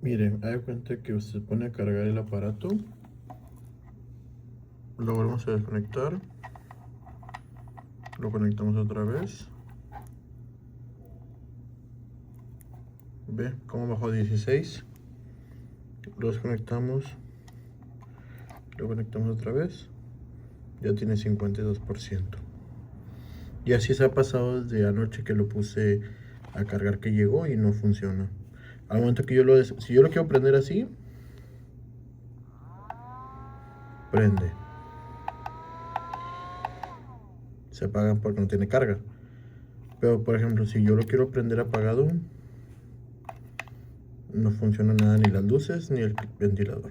Miren, hay cuenta que usted pone a cargar el aparato, lo volvemos a desconectar, lo conectamos otra vez. Ve cómo bajó 16. Lo desconectamos, lo conectamos otra vez, ya tiene 52%. Y así se ha pasado desde anoche que lo puse a cargar, que llegó y no funciona. Al momento que si yo lo quiero prender así, prende. Se apagan porque no tiene carga. Pero por ejemplo, si yo lo quiero prender apagado, no funciona nada, ni las luces ni el ventilador.